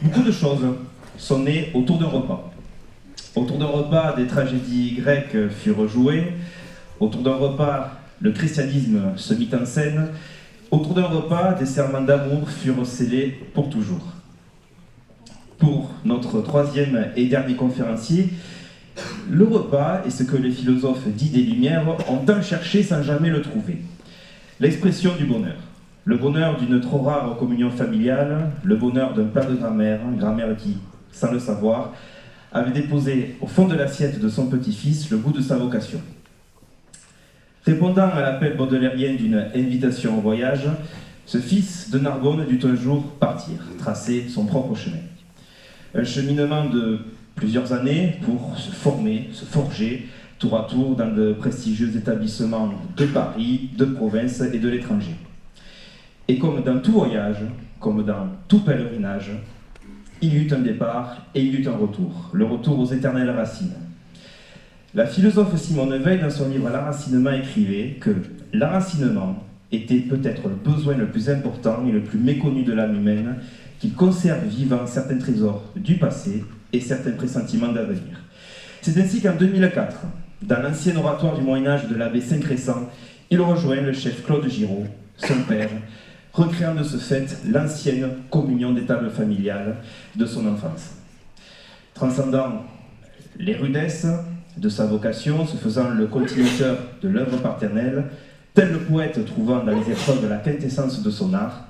Beaucoup de choses sont nées autour d'un repas. Autour d'un repas, des tragédies grecques furent jouées. Autour d'un repas, le christianisme se mit en scène. Autour d'un repas, des serments d'amour furent scellés pour toujours. Pour notre troisième et dernier conférencier, le repas est ce que les philosophes dits des Lumières ont tant cherché sans jamais le trouver. L'expression du bonheur. Le bonheur d'une trop rare communion familiale, le bonheur d'un plat de grammaire qui, sans le savoir, avait déposé au fond de l'assiette de son petit-fils le goût de sa vocation. Répondant à l'appel baudelairien d'une invitation au voyage, ce fils de Narbonne dut un jour partir, tracer son propre chemin. Un cheminement de plusieurs années pour se former, se forger, tour à tour dans de prestigieux établissements de Paris, de province et de l'étranger. Et comme dans tout voyage, comme dans tout pèlerinage, il y eut un départ et il y eut un retour, le retour aux éternelles racines. La philosophe Simone Veil, dans son livre L'Enracinement, écrivait que l'enracinement était peut-être le besoin le plus important et le plus méconnu de l'âme humaine, qu'il conserve vivant certains trésors du passé et certains pressentiments d'avenir. C'est ainsi qu'en 2004, dans l'ancien oratoire du Moyen-Âge de l'abbé Saint-Crescent, il rejoint le chef Claude Giraud, son père, recréant de ce fait l'ancienne communion des tables familiales de son enfance. Transcendant les rudesses de sa vocation, se faisant le continuateur de l'œuvre paternelle, tel le poète trouvant dans les épreuves la quintessence de son art,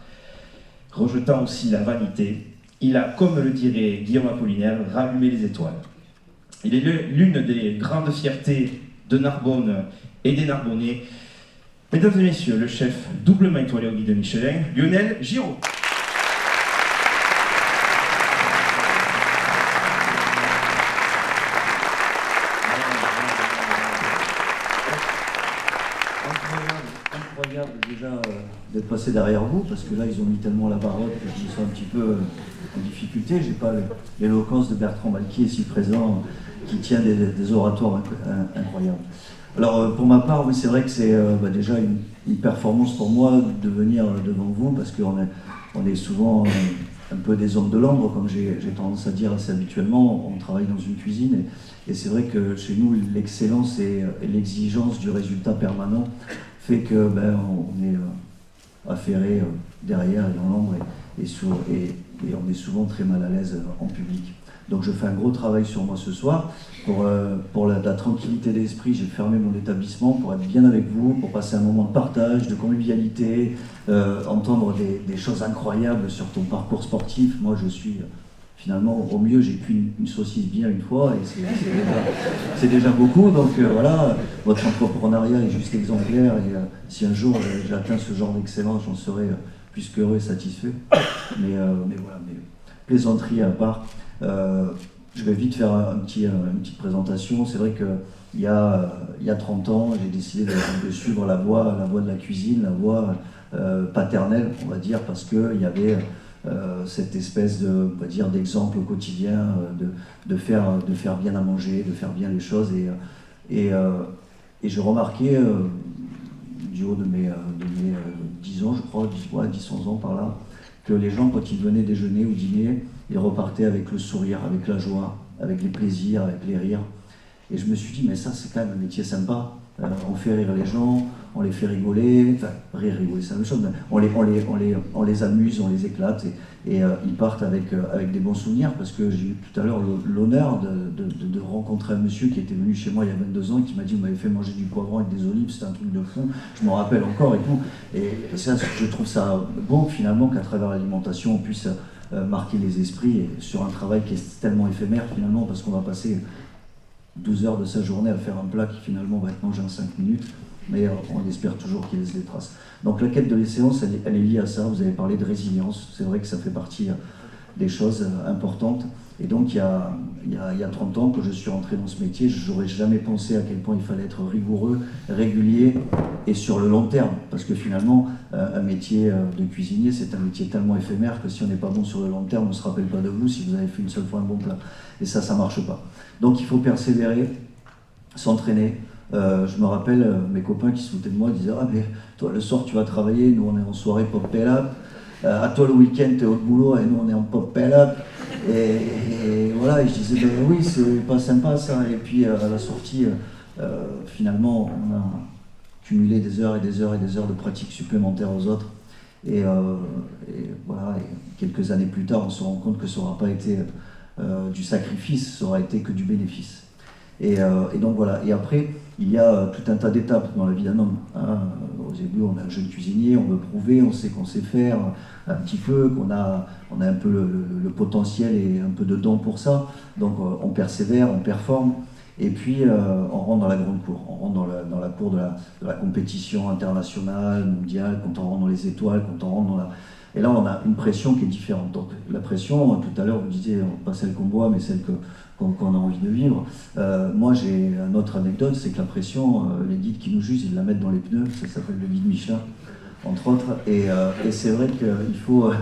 rejetant aussi la vanité, il a, comme le dirait Guillaume Apollinaire, rallumé les étoiles. Il est l'une des grandes fiertés de Narbonne et des Narbonnais. Mesdames et messieurs, le chef doublement étoilé au guide de Michelin, Lionel Giraud. Incroyable déjà d'être passé derrière vous, parce que là ils ont mis tellement la barotte que je me sens un petit peu en difficulté. J'ai pas l'éloquence de Bertrand Malquier ici présent qui tient des oratoires incroyables. Alors pour ma part, oui, c'est vrai que c'est déjà une performance pour moi de venir devant vous, parce qu'on est souvent un peu des hommes de l'ombre, comme j'ai tendance à dire assez habituellement. On travaille dans une cuisine et c'est vrai que chez nous l'excellence et l'exigence du résultat permanent fait que on est affairé derrière et dans l'ombre et on est souvent très mal à l'aise en public. Donc je fais un gros travail sur moi ce soir. Pour la tranquillité d'esprit, j'ai fermé mon établissement pour être bien avec vous, pour passer un moment de partage, de convivialité, entendre des choses incroyables sur ton parcours sportif. Moi je suis finalement, au mieux, j'ai cuit une saucisse bien une fois et c'est déjà beaucoup. Donc voilà, votre entrepreneuriat est juste exemplaire et si un jour j'atteins ce genre d'excellence, j'en serai plus qu'heureux et satisfait. Mais voilà, plaisanterie à part. Je vais vite faire une petite présentation. C'est vrai qu'il y a 30 ans, j'ai décidé de suivre la voie de la cuisine, la voie paternelle, on va dire, parce qu'il y avait cette espèce d'exemple au quotidien, de faire bien à manger, de faire bien les choses. Et j'ai remarqué, du haut de mes 10 ans, je crois, 10-11 ans par là, que les gens, quand ils venaient déjeuner ou dîner, ils repartaient avec le sourire, avec la joie, avec les plaisirs, avec les rires. Et je me suis dit, mais ça, c'est quand même un métier sympa. On fait rire les gens, on les fait rigoler, enfin, rigoler, c'est la même chose, mais on les amuse, on les éclate, et ils partent avec des bons souvenirs, parce que j'ai eu tout à l'heure l'honneur de rencontrer un monsieur qui était venu chez moi il y a 22 ans, et qui m'a dit, vous m'avez fait manger du poivron avec des olives, c'était un truc de fou, je m'en rappelle encore et tout, et ça, je trouve ça bon, finalement, qu'à travers l'alimentation, on puisse marquer les esprits, et sur un travail qui est tellement éphémère, finalement, parce qu'on va passer 12 heures de sa journée à faire un plat qui finalement va être mangé en 5 minutes, mais on espère toujours qu'il laisse des traces. Donc la quête de l'excellence, elle est liée à ça. Vous avez parlé de résilience, c'est vrai que ça fait partie des choses importantes. Et donc il y a 30 ans que je suis rentré dans ce métier, je n'aurais jamais pensé à quel point il fallait être rigoureux, régulier et sur le long terme. Parce que finalement, un métier de cuisinier, c'est un métier tellement éphémère que si on n'est pas bon sur le long terme, on ne se rappelle pas de vous si vous avez fait une seule fois un bon plat. Et ça ne marche pas. Donc il faut persévérer, s'entraîner. Je me rappelle mes copains qui se foutaient de moi, ils disaient « Ah mais toi le soir tu vas travailler, nous on est en soirée pop up, à toi le week-end t'es au boulot et nous on est en pop up ». Et voilà, et je disais, ben oui, c'est pas sympa ça. Et puis à la sortie, finalement, on a cumulé des heures et des heures et des heures de pratique supplémentaires aux autres. Et voilà, et quelques années plus tard, on se rend compte que ça n'aura pas été du sacrifice, ça aura été que du bénéfice. Et donc voilà, et après, il y a tout un tas d'étapes dans la vie d'un homme. Hein. Au début, on a un jeune cuisinier, on veut prouver, on sait qu'on sait faire un petit peu, qu'on a un peu le potentiel et un peu de don pour ça. Donc on persévère, on performe, et puis on rentre dans la grande cour. On rentre dans la cour de la compétition internationale, mondiale, quand on rentre dans les étoiles, quand on rentre dans la... Et là, on a une pression qui est différente. Donc la pression, tout à l'heure, vous disiez, pas celle qu'on boit, mais celle qu'on a envie de vivre. Moi, j'ai une autre anecdote, c'est que la pression, les guides qui nous jugent, ils la mettent dans les pneus, ça s'appelle le guide Michelin, entre autres. Et c'est vrai qu'il faut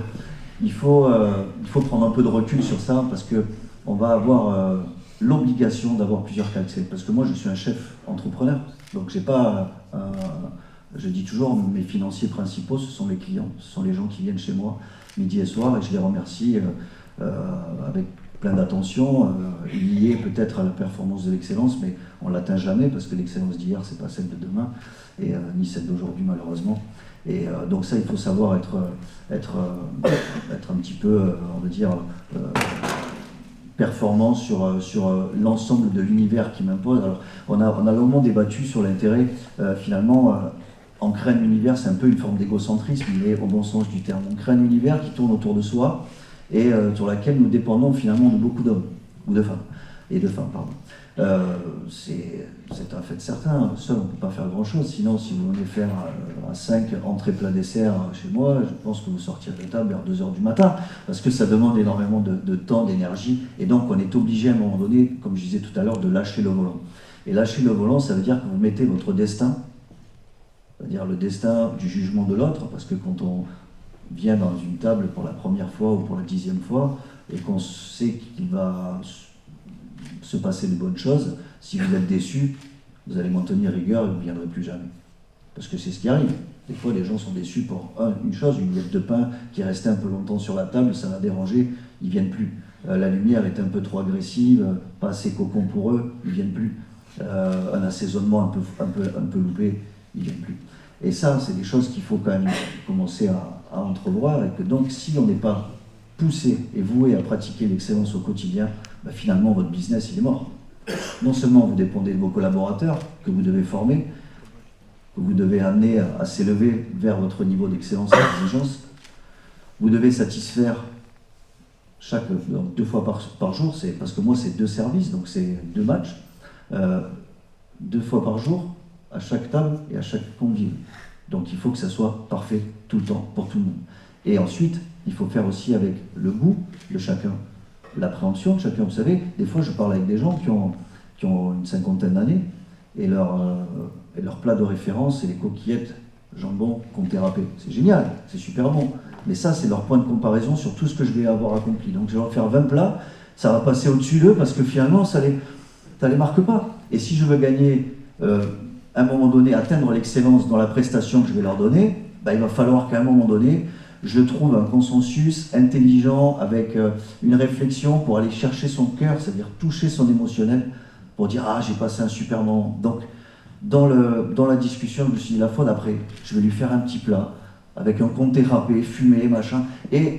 prendre un peu de recul sur ça, parce qu'on va avoir l'obligation d'avoir plusieurs casquettes. Parce que moi, je suis un chef entrepreneur, donc j'ai pas... je dis toujours, mes financiers principaux, ce sont mes clients, ce sont les gens qui viennent chez moi midi et soir, et je les remercie avec plein d'attention, liée peut-être à la performance de l'excellence, mais on ne l'atteint jamais parce que l'excellence d'hier, c'est pas celle de demain, et ni celle d'aujourd'hui malheureusement. Et donc ça, il faut savoir être un petit peu, on va dire, performant sur l'ensemble de l'univers qui m'impose. Alors, on a longuement débattu sur l'intérêt, finalement, on crée un univers, c'est un peu une forme d'égocentrisme, mais au bon sens du terme. On crée un univers qui tourne autour de soi, et sur laquelle nous dépendons finalement de beaucoup d'hommes, ou de femmes, pardon. C'est un fait certain, seul on ne peut pas faire grand-chose, sinon si vous venez faire à 5 entrées plat dessert chez moi, je pense que vous sortirez de table vers 2h du matin, parce que ça demande énormément de temps, d'énergie, et donc on est obligé à un moment donné, comme je disais tout à l'heure, de lâcher le volant. Et lâcher le volant, ça veut dire que vous mettez votre destin, c'est-à-dire le destin du jugement de l'autre, parce que quand on vient dans une table pour la première fois ou pour la 10e fois, et qu'on sait qu'il va se passer de bonnes choses, si vous êtes déçu, vous allez m'en tenir rigueur et vous ne viendrez plus jamais. Parce que c'est ce qui arrive. Des fois, les gens sont déçus pour une chose, une miette de pain qui est restée un peu longtemps sur la table, ça va déranger, ils ne viennent plus. La lumière est un peu trop agressive, pas assez cocon pour eux, ils ne viennent plus. Un assaisonnement un peu loupé, ils ne viennent plus. Et ça, c'est des choses qu'il faut quand même commencer à entrevoir, et que donc, si on n'est pas poussé et voué à pratiquer l'excellence au quotidien, bah finalement, votre business, il est mort. Non seulement vous dépendez de vos collaborateurs, que vous devez former, que vous devez amener à s'élever vers votre niveau d'excellence et d'exigence, vous devez satisfaire donc 2 fois par jour, parce que moi, c'est 2 services, donc c'est 2 matchs, 2 fois par jour, à chaque table et à chaque convive. Donc il faut que ça soit parfait tout le temps, pour tout le monde. Et ensuite, il faut faire aussi avec le goût de chacun, l'appréhension de chacun. Vous savez, des fois je parle avec des gens qui ont une 50aine d'années, et leur plat de référence, c'est les coquillettes, jambon, comté râpé. C'est génial, c'est super bon. Mais ça, c'est leur point de comparaison sur tout ce que je vais avoir accompli. Donc je vais leur faire 20 plats, ça va passer au-dessus d'eux, parce que finalement, ça les marque pas. Et si je veux gagner... à un moment donné, atteindre l'excellence dans la prestation que je vais leur donner, bah, il va falloir qu'à un moment donné, je trouve un consensus intelligent, avec une réflexion pour aller chercher son cœur, c'est-à-dire toucher son émotionnel, pour dire « Ah, j'ai passé un super moment ». Donc, dans la discussion, je me suis dit, la fois d'après, je vais lui faire un petit plat, avec un comté râpé, fumé, machin, et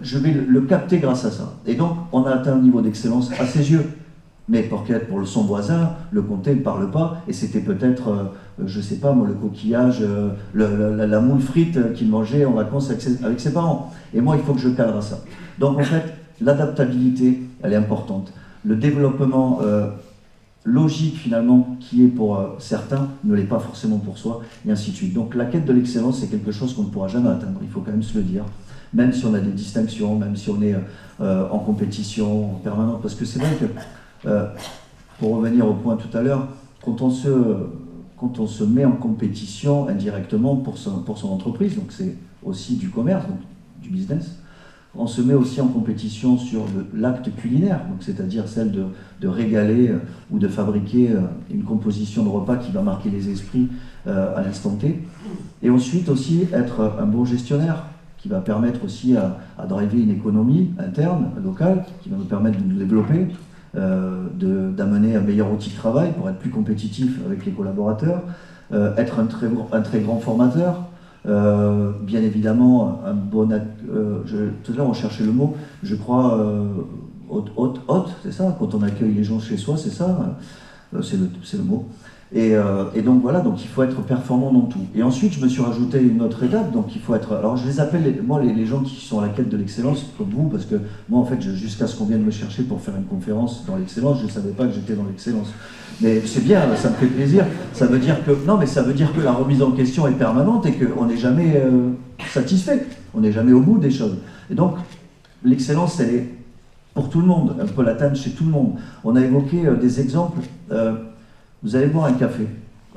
je vais le capter grâce à ça. Et donc, on a atteint un niveau d'excellence à ses yeux. Mais pour son voisin, le comté ne parle pas, et c'était peut-être, je sais pas moi, le coquillage, la moule frite qu'il mangeait en vacances avec ses parents. Et moi, il faut que je cadre à ça. Donc en fait, l'adaptabilité, elle est importante. Le développement logique finalement, qui est pour certains, ne l'est pas forcément pour soi, et ainsi de suite. Donc la quête de l'excellence, c'est quelque chose qu'on ne pourra jamais atteindre, il faut quand même se le dire. Même si on a des distinctions, même si on est en compétition en permanence. Parce que c'est vrai que, pour revenir au point tout à l'heure, quand on se met en compétition indirectement pour son entreprise, donc c'est aussi du commerce, donc du business, on se met aussi en compétition sur l'acte culinaire, donc c'est-à-dire celle de régaler ou de fabriquer une composition de repas qui va marquer les esprits à l'instant T. Et ensuite aussi être un bon gestionnaire, qui va permettre aussi à driver une économie interne, locale, qui va nous permettre de nous développer, d'amener un meilleur outil de travail pour être plus compétitif avec les collaborateurs, être un très grand formateur, bien évidemment un bon... tout à l'heure on cherchait le mot, je crois, hôte, c'est ça, quand on accueille les gens chez soi, c'est ça, c'est le mot. Et donc voilà, donc il faut être performant dans tout. Et ensuite, je me suis rajouté une autre étape, donc il faut être... Alors je les appelle, les gens qui sont à la quête de l'excellence, comme vous, parce que moi en fait, jusqu'à ce qu'on vienne me chercher pour faire une conférence dans l'excellence, je ne savais pas que j'étais dans l'excellence. Mais c'est bien, ça me fait plaisir. Ça veut dire que... Non, mais ça veut dire que la remise en question est permanente et qu'on n'est jamais satisfait. On n'est jamais au bout des choses. Et donc, l'excellence, elle est pour tout le monde. On peut l'atteindre chez tout le monde. On a évoqué des exemples... Vous allez boire un café,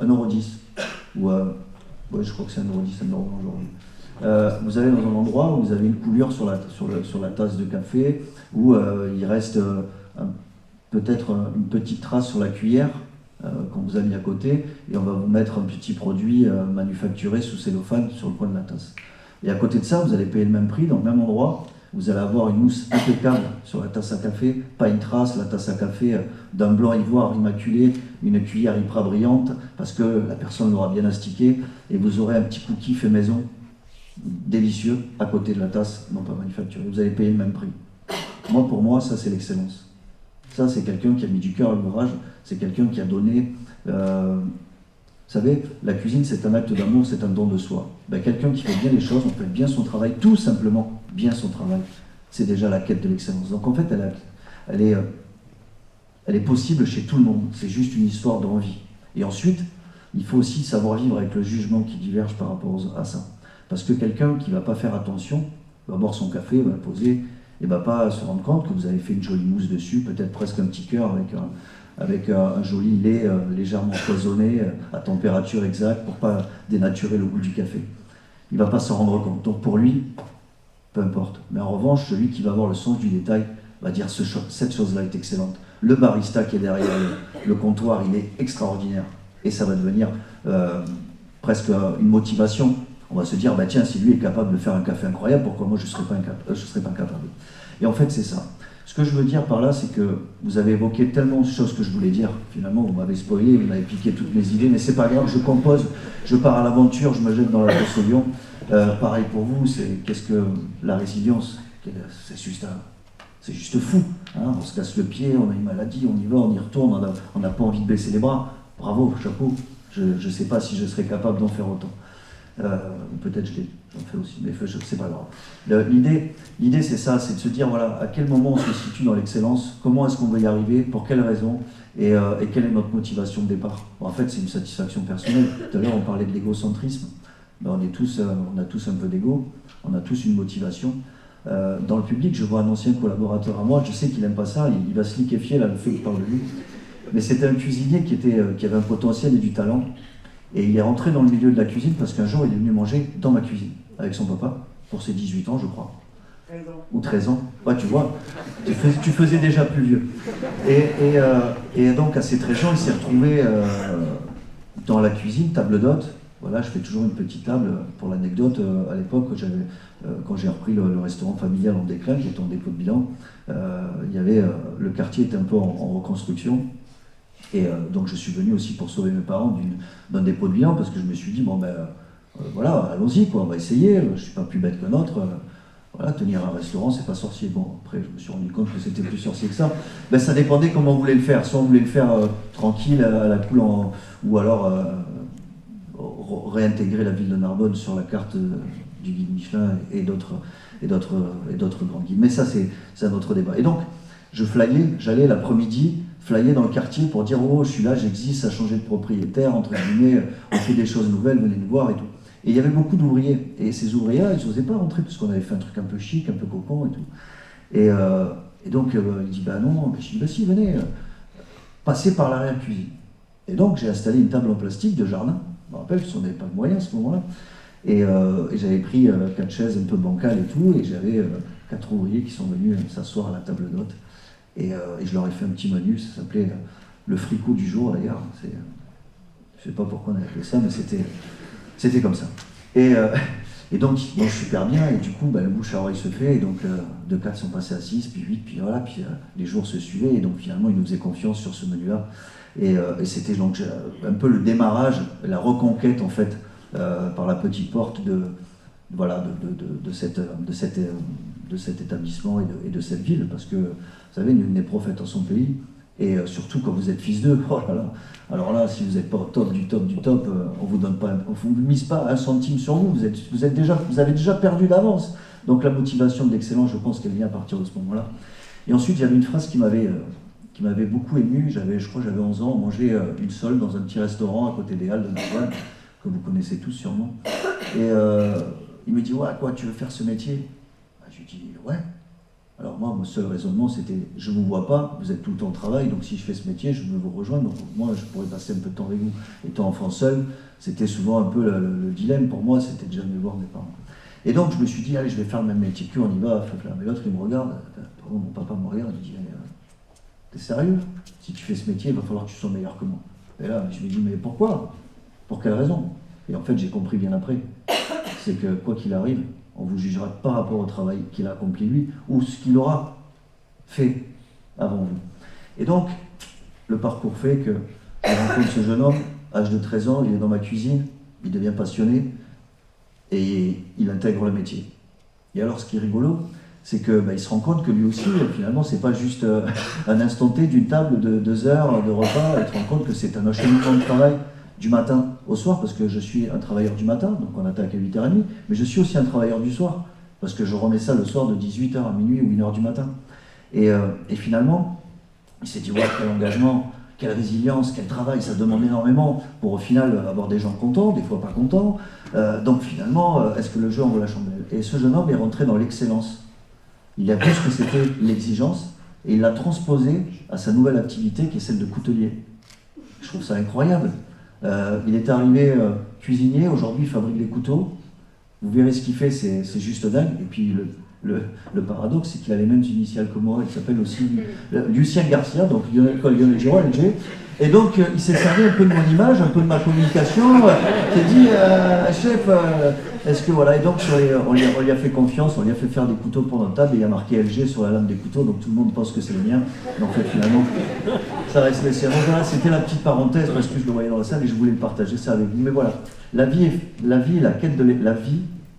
1,10 €, ou ouais, je crois que c'est 1,10 €, 1 € aujourd'hui. Vous allez dans un endroit où vous avez une coulure sur la tasse de café, où il reste peut-être une petite trace sur la cuillère qu'on vous a mis à côté, et on va vous mettre un petit produit manufacturé sous cellophane sur le coin de la tasse. Et à côté de ça, vous allez payer le même prix dans le même endroit. Vous allez avoir une mousse impeccable sur la tasse à café, pas une trace, la tasse à café d'un blanc ivoire immaculé, une cuillère hyper brillante, parce que la personne l'aura bien astiqué, et vous aurez un petit cookie fait maison, délicieux, à côté de la tasse, non pas manufacturée. Vous allez payer le même prix. Moi, pour moi, ça c'est l'excellence. Ça, c'est quelqu'un qui a mis du cœur à l'ouvrage, c'est quelqu'un qui a donné... Vous savez, la cuisine, c'est un acte d'amour, c'est un don de soi. Ben, quelqu'un qui fait bien les choses, on fait bien son travail, tout simplement bien son travail, c'est déjà la quête de l'excellence. Donc en fait, elle est possible chez tout le monde, c'est juste une histoire d'envie. Et ensuite, il faut aussi savoir vivre avec le jugement qui diverge par rapport à ça. Parce que quelqu'un qui ne va pas faire attention, va boire son café, va le poser, et ne va pas se rendre compte que vous avez fait une jolie mousse dessus, peut-être presque un petit cœur avec un joli lait légèrement empoisonné à température exacte pour ne pas dénaturer le goût du café. Il ne va pas s'en rendre compte. Donc pour lui, peu importe. Mais en revanche, celui qui va avoir le sens du détail va dire cette chose-là est excellente. Le barista qui est derrière le comptoir, il est extraordinaire. Et ça va devenir presque une motivation. On va se dire, bah tiens, si lui est capable de faire un café incroyable, pourquoi moi je ne serais pas capable. Et en fait, c'est ça. Ce que je veux dire par là, c'est que vous avez évoqué tellement de choses que je voulais dire. Finalement, vous m'avez spoilé, vous m'avez piqué toutes mes idées, mais c'est pas grave, je compose, je pars à l'aventure, je me jette dans la fosse au lion. Pareil pour vous, qu'est-ce que la résilience? C'est juste fou. Hein, on se casse le pied, on a une maladie, on y va, on y retourne, on n'a pas envie de baisser les bras. Bravo, chapeau. Je ne sais pas si je serais capable d'en faire autant. Peut-être j'en fais aussi, mais c'est pas grave. L'idée c'est ça, c'est de se dire voilà, à quel moment on se situe dans l'excellence, comment est-ce qu'on va y arriver, pour quelles raisons, et quelle est notre motivation de départ. Bon, en fait, c'est une satisfaction personnelle. Tout à l'heure, on parlait de l'égocentrisme. Ben, on a tous un peu d'ego, on a tous une motivation. Dans le public, je vois un ancien collaborateur à moi, je sais qu'il n'aime pas ça, il va se liquéfier là, le fait que je parle de lui. Mais c'était un cuisinier qui avait un potentiel et du talent. Et il est rentré dans le milieu de la cuisine parce qu'un jour, il est venu manger dans ma cuisine, avec son papa, pour ses 18 ans, je crois. 13 ans. Ou 13 ans. Ouais, tu vois, tu faisais déjà plus vieux. Et donc, à ses 13 ans, il s'est retrouvé dans la cuisine, table d'hôte. Voilà, je fais toujours une petite table. Pour l'anecdote, à l'époque, quand j'ai repris le restaurant familial en déclin, qui était en dépôt de bilan, le quartier était un peu en reconstruction. Et donc je suis venu aussi pour sauver mes parents d'un dépôt de bilan, parce que je me suis dit, bon ben voilà, allons-y, quoi, on va essayer, je ne suis pas plus bête qu'un autre, voilà, tenir un restaurant, c'est pas sorcier. Bon, après je me suis rendu compte que c'était plus sorcier que ça. Ben, ça dépendait comment on voulait le faire, soit on voulait le faire tranquille, à la cool, ou alors réintégrer la ville de Narbonne sur la carte du guide Michelin et d'autres grands guides. Mais ça, c'est un autre débat. Et donc, j'allais l'après-midi, flyer dans le quartier pour dire « Oh, je suis là, j'existe, ça a changé de propriétaire, entre guillemets, on fait des choses nouvelles, venez nous voir et tout. » Et il y avait beaucoup d'ouvriers. Et ces ouvriers-là, ils n'osaient pas rentrer parce qu'on avait fait un truc un peu chic, un peu cocon et tout. Et donc, il dit « Bah non. » Je dis « Bah si, venez, passez par l'arrière-cuisine. » Et donc, j'ai installé une table en plastique de jardin. Je me rappelle, parce qu'on n'avait pas de moyens à ce moment-là. Et j'avais pris 4 chaises un peu bancales et tout, et j'avais 4 ouvriers qui sont venus s'asseoir à la table d'hôte. Et je leur ai fait un petit menu, ça s'appelait le fricot du jour d'ailleurs. Je ne sais pas pourquoi on a appelé ça, mais c'était comme ça. Et Et donc, il mange super bien, et du coup, le bouche à oreille se fait, et donc de 4 sont passés à 6, puis 8, puis voilà, puis les jours se suivaient, et donc finalement, il nous faisait confiance sur ce menu-là. Et c'était donc un peu le démarrage, la reconquête, en fait, par la petite porte de cet établissement et de cette ville, parce que, vous savez, nul n'est prophète en son pays, et surtout quand vous êtes fils d'eux, oh là là. Alors là, si vous n'êtes pas au top du top du top, on vous mise pas un centime sur vous, vous avez déjà perdu d'avance. Donc la motivation de l'excellence, je pense qu'elle vient à partir de ce moment-là. Et ensuite, il y avait une phrase qui m'avait beaucoup ému. Je crois que j'avais 11 ans, on mangeait une sole dans un petit restaurant à côté des Halles de Narbonne, que vous connaissez tous sûrement. Et il me dit, ouais, quoi, tu veux faire ce métier? Je lui dis, ouais. Alors moi, mon seul raisonnement, c'était, je ne vous vois pas, vous êtes tout le temps au travail, donc si je fais ce métier, je veux vous rejoindre, donc moi, je pourrais passer un peu de temps avec vous. Étant enfant seul, c'était souvent un peu le dilemme pour moi, c'était de jamais voir mes parents. Et donc, je me suis dit, allez, je vais faire le même métier que on y va, mais l'autre, il me regarde, mon papa me regarde, il dit, t'es sérieux? Si tu fais ce métier, il va falloir que tu sois meilleur que moi. Et là, je me dis, mais pourquoi? Pour quelle raison? Et en fait, j'ai compris bien après, c'est que quoi qu'il arrive, on vous jugera par rapport au travail qu'il a accompli lui, ou ce qu'il aura fait avant vous. Et donc, le parcours fait que je rencontre ce jeune homme, âge de 13 ans, il est dans ma cuisine, il devient passionné, et il intègre le métier. Et alors, ce qui est rigolo, c'est qu'il se rend compte que lui aussi, finalement, c'est pas juste un instant T d'une table de 2 heures de repas, il se rend compte que c'est un enchaînement de travail du matin au soir, parce que je suis un travailleur du matin, donc on attaque à 8h30, mais je suis aussi un travailleur du soir, parce que je remets ça le soir de 18h à minuit ou 1h du matin. Et finalement, il s'est dit, ouais, quel engagement, quelle résilience, quel travail, ça demande énormément pour au final avoir des gens contents, des fois pas contents. Donc finalement, est-ce que le jeu en vaut la chandelle? Et ce jeune homme est rentré dans l'excellence. Il a vu ce que c'était l'exigence, et il l'a transposé à sa nouvelle activité qui est celle de coutelier. Je trouve ça incroyable. Il est arrivé cuisinier, aujourd'hui il fabrique des couteaux. Vous verrez ce qu'il fait, c'est juste dingue. Et puis le paradoxe, c'est qu'il a les mêmes initiales que moi. Il s'appelle aussi Lucien Garcia, donc Lionel Giraud, LG. Et donc il s'est servi un peu de mon image, un peu de ma communication. Il s'est dit, chef, est-ce que voilà. Et donc on lui a fait confiance, on lui a fait faire des couteaux pour notre table, et il y a marqué LG sur la lame des couteaux, donc tout le monde pense que c'est le mien. Mais en fait, finalement, ça reste laissé. Donc voilà, c'était la petite parenthèse parce que je le voyais dans la salle et je voulais le partager ça avec vous. Mais voilà, la vie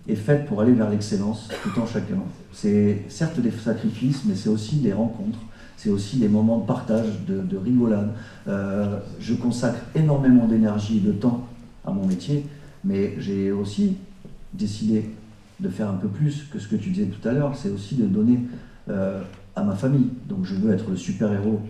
est faite pour aller vers l'excellence, tout en chacun. C'est certes des sacrifices, mais c'est aussi des rencontres, c'est aussi des moments de partage, de rigolade. Je consacre énormément d'énergie et de temps à mon métier, mais j'ai aussi décidé de faire un peu plus que ce que tu disais tout à l'heure, c'est aussi de donner à ma famille. Donc je veux être le super-héros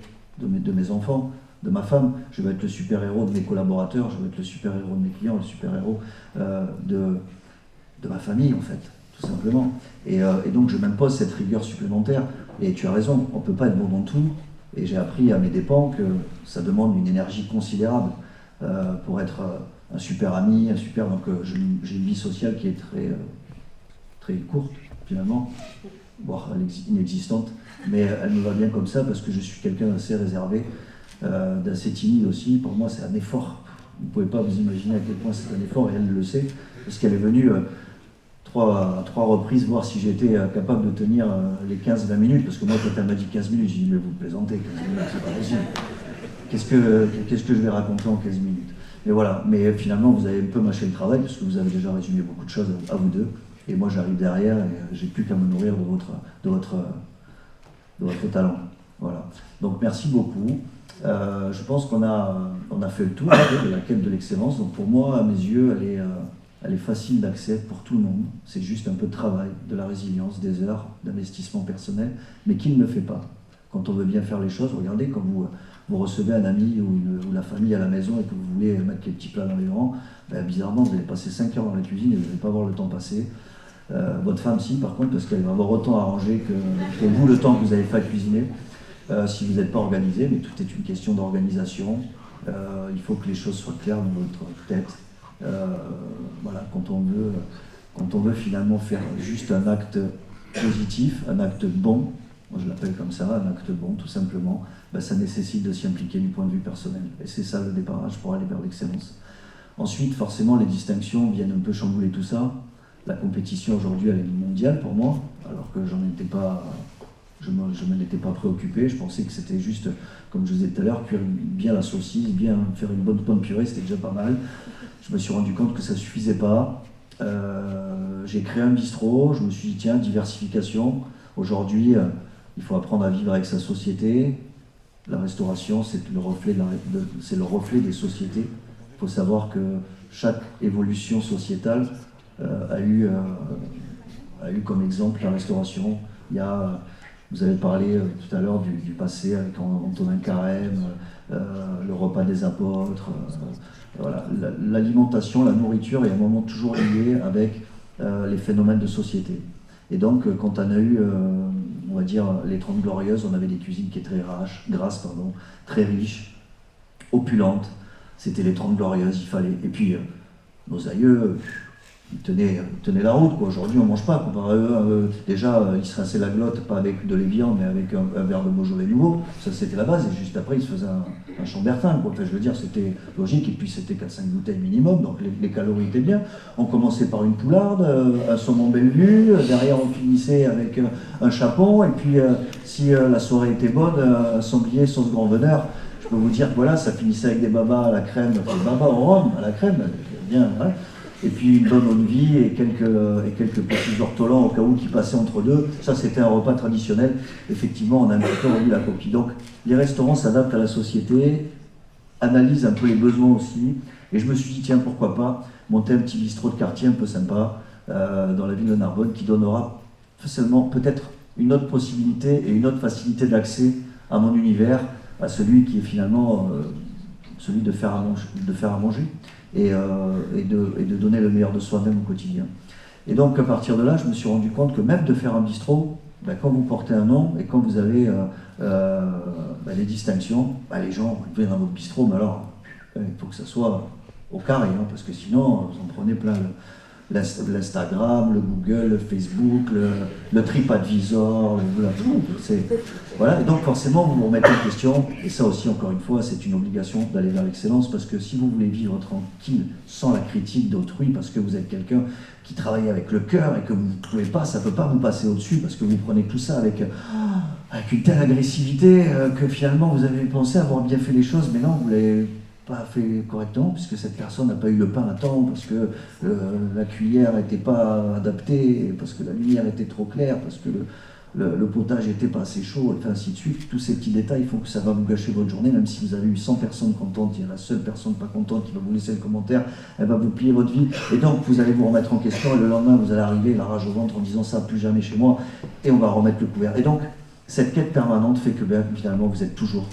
de mes enfants, de ma femme, je veux être le super-héros de mes collaborateurs, je veux être le super-héros de mes clients, le super-héros de ma famille, en fait, tout simplement. Et donc je m'impose cette rigueur supplémentaire. Et tu as raison, on ne peut pas être bon dans tout. Et j'ai appris à mes dépens que ça demande une énergie considérable pour être un super ami, donc j'ai une vie sociale qui est très courte, finalement, voire inexistante. Mais elle me va bien comme ça parce que je suis quelqu'un d'assez réservé, d'assez timide aussi. Pour moi, c'est un effort. Vous ne pouvez pas vous imaginer à quel point c'est un effort, et elle le sait, parce qu'elle est venue trois reprises voir si j'étais capable de tenir les 15-20 minutes, parce que moi, quand elle m'a dit 15 minutes, j'ai dit, mais vous plaisantez, 15 minutes, c'est pas possible. Qu'est-ce que je vais raconter en 15 minutes? Mais voilà, mais finalement, vous avez un peu mâché le travail, parce que vous avez déjà résumé beaucoup de choses à vous deux, et moi, j'arrive derrière, et j'ai plus qu'à me nourrir de votre talent. Voilà. Donc, merci beaucoup. Je pense qu'on a fait le tour de la quête de l'excellence. Donc pour moi, à mes yeux, elle est facile d'accès pour tout le monde. C'est juste un peu de travail, de la résilience, des heures d'investissement personnel, mais qui ne le fait pas. Quand on veut bien faire les choses, regardez, quand vous recevez un ami ou la famille à la maison et que vous voulez mettre les petits plats dans les rangs, bizarrement, vous allez passer 5 heures dans la cuisine et vous n'allez pas voir le temps passer. Votre femme, si, par contre, parce qu'elle va avoir autant à ranger que vous, le temps que vous avez fait à cuisiner. Si vous n'êtes pas organisé, mais tout est une question d'organisation. Il faut que les choses soient claires dans votre tête. Voilà, quand on veut finalement faire juste un acte positif, un acte bon, moi je l'appelle comme ça, un acte bon tout simplement, ça nécessite de s'y impliquer du point de vue personnel. Et c'est ça le départage pour aller vers l'excellence. Ensuite, forcément, les distinctions viennent un peu chambouler tout ça. La compétition aujourd'hui, elle est mondiale pour moi, alors que je m'en étais pas préoccupé. Je pensais que c'était juste, comme je vous disais tout à l'heure, cuire bien la saucisse, bien faire une bonne purée, c'était déjà pas mal. Je me suis rendu compte que ça suffisait pas. J'ai créé un bistrot, je me suis dit tiens, diversification. Aujourd'hui, il faut apprendre à vivre avec sa société. La restauration, c'est le reflet des sociétés. Il faut savoir que chaque évolution sociétale a eu comme exemple la restauration. Vous avez parlé tout à l'heure du passé avec Antonin Carême, le repas des apôtres. Voilà. L'alimentation, la nourriture est à un moment toujours liée avec les phénomènes de société. Et donc, quand on a eu, on va dire, les 30 Glorieuses, on avait des cuisines qui étaient grasses, très riches, opulentes. C'était les 30 Glorieuses, il fallait. Et puis, nos aïeux, ils tenaient la route, quoi. Aujourd'hui, on ne mange pas. Comparé à eux, déjà, ils se rinçaient la glotte, pas avec de l'évian, mais avec un verre de Beaujolais nouveau. Ça, c'était la base. Et juste après, ils se faisaient un chambertin, quoi. Enfin, je veux dire, c'était logique. Et puis, c'était 4-5 bouteilles minimum, donc les calories étaient bien. On commençait par une poularde, un saumon Bellevue. Derrière, on finissait avec un chapon. Et puis, si la soirée était bonne, un sanglier sauce grand veneur. Je peux vous dire que voilà, ça finissait avec des babas à la crème, des babas au rhum à la crème, bien, hein. Et puis une bonne eau de vie et quelques petits ortolans au cas où qui passaient entre deux. Ça, c'était un repas traditionnel. Effectivement, on a un petit peu revu la copie. Donc, les restaurants s'adaptent à la société, analysent un peu les besoins aussi. Et je me suis dit, tiens, pourquoi pas monter un petit bistrot de quartier un peu sympa dans la ville de Narbonne qui donnera seulement peut-être une autre possibilité et une autre facilité d'accès à mon univers, à celui qui est finalement celui de faire à manger. Et de donner le meilleur de soi-même au quotidien. Et donc à partir de là, je me suis rendu compte que même de faire un bistrot, quand vous portez un nom et quand vous avez les distinctions, les gens ils viennent dans votre bistrot, mais alors il faut que ça soit au carré, hein, parce que sinon vous en prenez plein l'Instagram, le Google, le Facebook, le TripAdvisor, voilà. Et donc forcément vous vous remettez en question, et ça aussi encore une fois c'est une obligation d'aller vers l'excellence, parce que si vous voulez vivre tranquille, sans la critique d'autrui, parce que vous êtes quelqu'un qui travaille avec le cœur et que vous ne pouvez pas, ça ne peut pas vous passer au-dessus, parce que vous prenez tout ça avec une telle agressivité que finalement vous avez pensé avoir bien fait les choses, mais non, vous l'avez pas fait correctement, puisque cette personne n'a pas eu le pain à temps, parce que la cuillère n'était pas adaptée, parce que la lumière était trop claire, parce que le potage n'était pas assez chaud, et ainsi de suite. Tous ces petits détails font que ça va vous gâcher votre journée, même si vous avez eu 100 personnes contentes, il y a la seule personne pas contente qui va vous laisser le commentaire, elle va vous plier votre vie, et donc vous allez vous remettre en question, et le lendemain vous allez arriver la rage au ventre en disant ça plus jamais chez moi, et on va remettre le couvert. Et donc cette quête permanente fait que finalement vous êtes toujours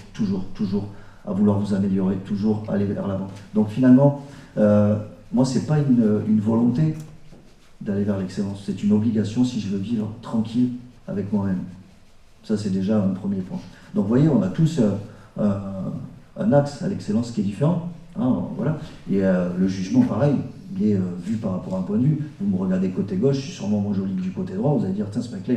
à vouloir vous améliorer, toujours aller vers l'avant. Donc finalement, moi c'est pas une volonté d'aller vers l'excellence, c'est une obligation si je veux vivre tranquille avec moi-même. Ça c'est déjà un premier point. Donc vous voyez, on a tous un axe à l'excellence qui est différent. Hein, voilà. Et le jugement pareil, il est vu par rapport à un point de vue. Vous me regardez côté gauche, je suis sûrement moins joli que du côté droit, vous allez dire, tiens ce mec-là,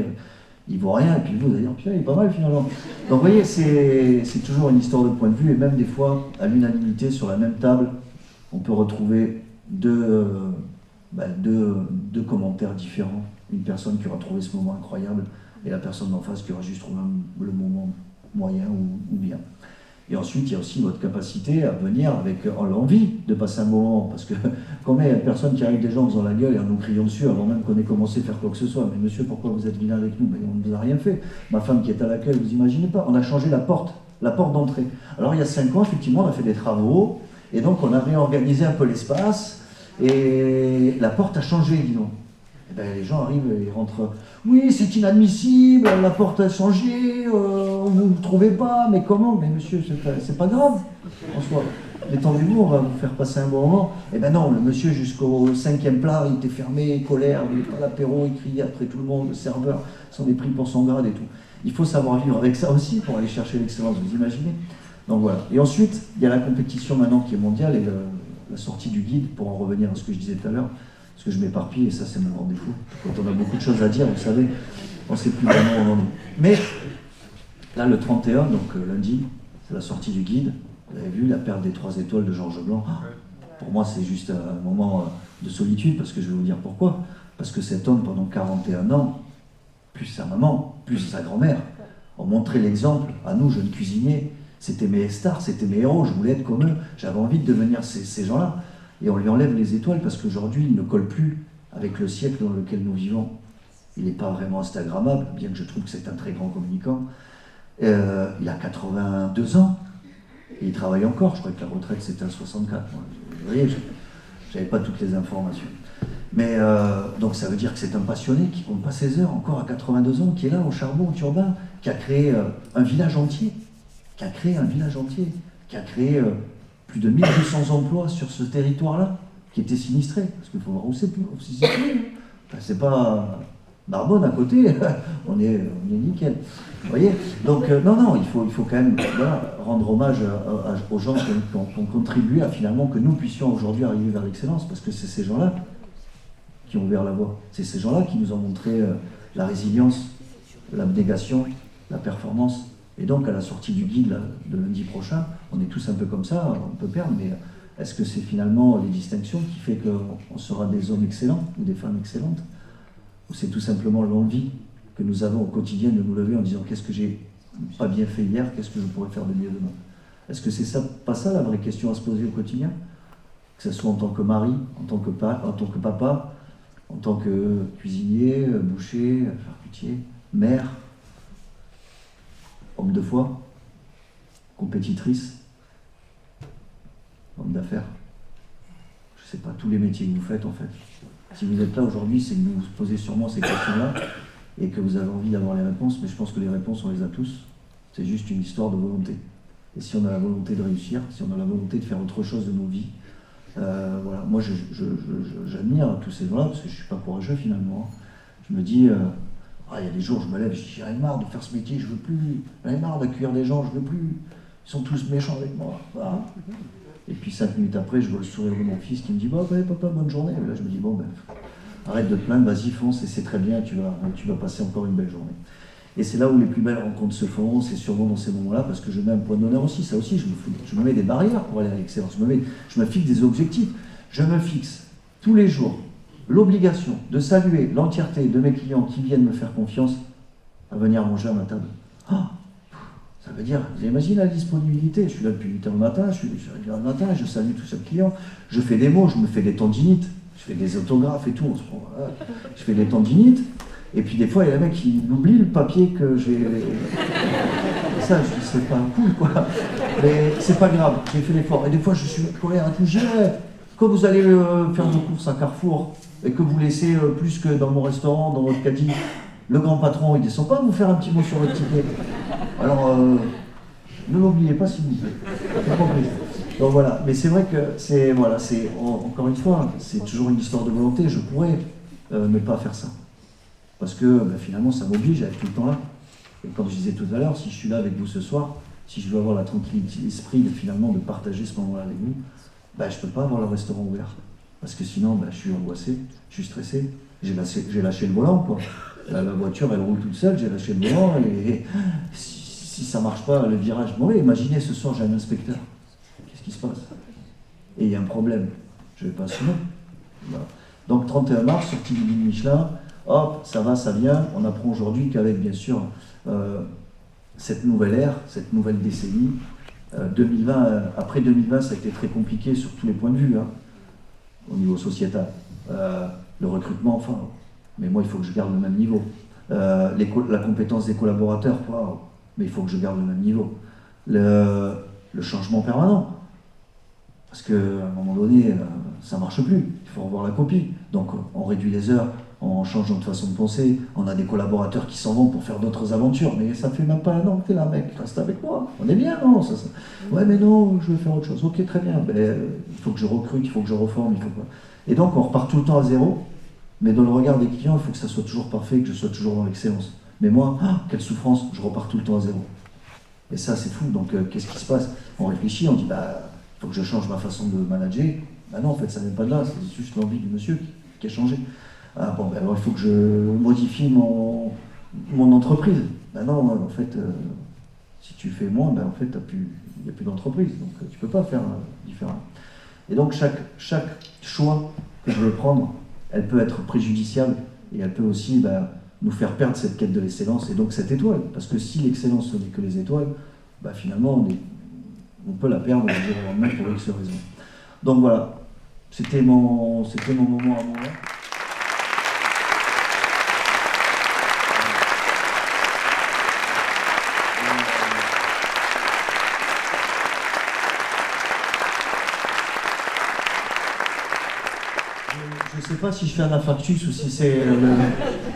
il vaut rien, et puis vous allez dire, putain, il est pas mal finalement. Donc vous voyez, c'est toujours une histoire de point de vue, et même des fois, à l'unanimité, sur la même table, on peut retrouver deux commentaires différents. Une personne qui aura trouvé ce moment incroyable, et la personne d'en face qui aura juste trouvé le moment moyen ou bien. Et ensuite, il y a aussi votre capacité à venir avec l'envie de passer un moment. Parce que combien il y a de personnes qui arrivent déjà en faisant la gueule et en nous criant dessus avant même qu'on ait commencé à faire quoi que ce soit. Mais monsieur, pourquoi vous êtes vilain avec nous? Mais on ne nous a rien fait. Ma femme qui est à l'accueil, vous imaginez pas, on a changé la porte d'entrée. Alors il y a 5 ans, effectivement, on a fait des travaux. Et donc on a réorganisé un peu l'espace. Et la porte a changé, dis donc. Et ben, les gens arrivent et rentrent. Oui, c'est inadmissible, la porte a changé, vous ne trouvez pas, mais comment? Mais monsieur, c'est pas grave, en soi. Détendez-vous, on va vous faire passer un bon moment. Et ben non, le monsieur, jusqu'au 5e plat, il était fermé, colère, il voulait pas l'apéro, il criait après tout le monde, le serveur s'en est pris pour son grade et tout. Il faut savoir vivre avec ça aussi pour aller chercher l'excellence, vous imaginez? Donc voilà. Et ensuite, il y a la compétition maintenant qui est mondiale et la sortie du guide, pour en revenir à ce que je disais tout à l'heure. Parce que je m'éparpille, et ça c'est mon grand défaut. Quand on a beaucoup de choses à dire, vous savez, on ne sait plus vraiment où on en est. Mais là, le 31, donc lundi, c'est la sortie du guide. Vous avez vu la perle des 3 étoiles de Georges Blanc. Pour moi, c'est juste un moment de solitude, parce que je vais vous dire pourquoi. Parce que cet homme, pendant 41 ans, plus sa maman, plus sa grand-mère, ont montré l'exemple à nous, jeunes cuisiniers. C'était mes stars, c'était mes héros, je voulais être comme eux, j'avais envie de devenir ces gens-là. Et on lui enlève les étoiles parce qu'aujourd'hui, il ne colle plus avec le siècle dans lequel nous vivons. Il n'est pas vraiment instagrammable, bien que je trouve que c'est un très grand communicant. Il a 82 ans, et il travaille encore. Je crois que la retraite c'était à 64. Vous voyez, je n'avais pas toutes les informations. Mais donc ça veut dire que c'est un passionné qui compte pas ses heures, encore à 82 ans, qui est là au charbon, au turbin, qui a créé un village entier, qui a créé plus de 1200 emplois sur ce territoire-là, qui était sinistré. Parce qu'il faut voir où c'est situé. Enfin, c'est pas Narbonne à côté, on est nickel. Vous voyez. Donc non, il faut quand même rendre hommage aux gens qui ont contribué à finalement que nous puissions aujourd'hui arriver vers l'excellence, parce que c'est ces gens-là qui ont ouvert la voie. C'est ces gens-là qui nous ont montré la résilience, l'abnégation, la performance. Et donc, à la sortie du guide de lundi prochain, on est tous un peu comme ça, on peut perdre, mais est-ce que c'est finalement les distinctions qui fait qu'on sera des hommes excellents ou des femmes excellentes? Ou c'est tout simplement l'envie que nous avons au quotidien de nous lever en disant qu'est-ce que j'ai pas bien fait hier, qu'est-ce que je pourrais faire de mieux demain? Est-ce que c'est ça, pas ça la vraie question à se poser au quotidien? Que ce soit en tant que mari, en tant que papa, en tant que cuisinier, boucher, charcutier, mère, homme de foi, compétitrice, homme d'affaires. Je ne sais pas, tous les métiers que vous faites en fait. Si vous êtes là aujourd'hui, c'est que vous vous posez sûrement ces questions-là et que vous avez envie d'avoir les réponses, mais je pense que les réponses, on les a tous. C'est juste une histoire de volonté. Et si on a la volonté de réussir, si on a la volonté de faire autre chose de nos vies, voilà. Moi j'admire tous ces gens-là parce que je ne suis pas courageux finalement. Je me dis, il y a des jours où je me lève et je dis, j'en ai marre de faire ce métier, je veux plus. J'en ai marre d'accueillir des gens, je veux plus. Ils sont tous méchants avec moi. Voilà. Et puis 5 minutes après, je vois le sourire de mon fils qui me dit, papa, bonne journée. Et là je me dis, arrête de te plaindre, vas-y, fonce, et c'est très bien, tu vas passer encore une belle journée. Et c'est là où les plus belles rencontres se font, c'est sûrement dans ces moments-là, parce que je mets un point d'honneur aussi, ça aussi, je me mets des barrières pour aller à l'excellence, je me fixe des objectifs, je me fixe tous les jours l'obligation de saluer l'entièreté de mes clients qui viennent me faire confiance à venir manger à ma table. Ça veut dire, vous imaginez la disponibilité, je suis là depuis 8h le matin, je salue tous ces clients, je fais des mots, je me fais des tendinites, je fais des autographes et tout, je fais des tendinites, et puis des fois il y a des mecs qui oublient le papier que j'ai... Ça, je dis, c'est pas cool quoi, mais c'est pas grave, j'ai fait l'effort, et des fois je suis courrier à tout, quand vous allez faire vos courses à Carrefour, et que vous laissez plus que dans mon restaurant, dans votre caddie, le grand patron, il descend pas vous faire un petit mot sur votre ticket. Alors, ne l'oubliez pas s'il vous plaît. Donc voilà, mais c'est vrai que encore une fois, c'est toujours une histoire de volonté. Je pourrais ne pas faire ça. Parce que finalement, ça m'oblige à être tout le temps là. Et comme je disais tout à l'heure, si je suis là avec vous ce soir, si je veux avoir la tranquillité d'esprit finalement de partager ce moment-là avec vous, je ne peux pas avoir le restaurant ouvert. Parce que sinon, je suis angoissé, je suis stressé, j'ai lâché le volant, quoi. La voiture, elle roule toute seule, j'ai lâché le volant, et si ça ne marche pas, le virage mauvais, imaginez ce soir, j'ai un inspecteur. Qu'est-ce qui se passe? Et il y a un problème. Je ne vais pas assumer. Voilà. Donc 31 mars, sortie du guide Michelin, hop, ça va, ça vient. On apprend aujourd'hui qu'avec, bien sûr, cette nouvelle ère, cette nouvelle décennie, 2020, après 2020, ça a été très compliqué sur tous les points de vue, au niveau sociétal. Le recrutement, mais moi, il faut que je garde le même niveau. La compétence des collaborateurs, mais il faut que je garde le même niveau. Le changement permanent, parce qu'à un moment donné, ça ne marche plus. Il faut revoir la copie. Donc, on réduit les heures, on change notre façon de penser, on a des collaborateurs qui s'en vont pour faire d'autres aventures, mais ça fait même pas un an que t'es là, mec, reste avec moi, on est bien, non ça. Ouais, mais non, je veux faire autre chose. Ok, très bien, il faut que je recrute, il faut que je reforme, il faut quoi. Et donc, on repart tout le temps à zéro. Mais dans le regard des clients, il faut que ça soit toujours parfait, que je sois toujours dans l'excellence. Mais moi, quelle souffrance, je repars tout le temps à zéro. Et ça, c'est fou. Donc, qu'est-ce qui se passe? On réfléchit, on dit, il faut que je change ma façon de manager. Non, en fait, ça n'est pas de là, c'est juste l'envie du monsieur qui a changé. Alors, il faut que je modifie mon entreprise. Non, en fait, si tu fais moins, en fait, il n'y a plus d'entreprise. Donc, tu ne peux pas faire différent. Et donc, chaque choix que je vais prendre, elle peut être préjudiciable et elle peut aussi nous faire perdre cette quête de l'excellence et donc cette étoile. Parce que si l'excellence ce n'est que les étoiles, finalement on peut la perdre du jour au lendemain pour X raisons. Donc voilà, c'était mon moment à moi. Je ne sais pas si je fais un infarctus ou si c'est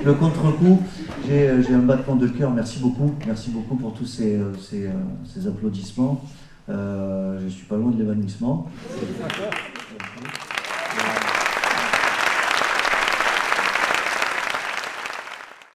le contre-coup. J'ai un battement de cœur. Merci beaucoup pour tous ces applaudissements. Je ne suis pas loin de l'évanouissement.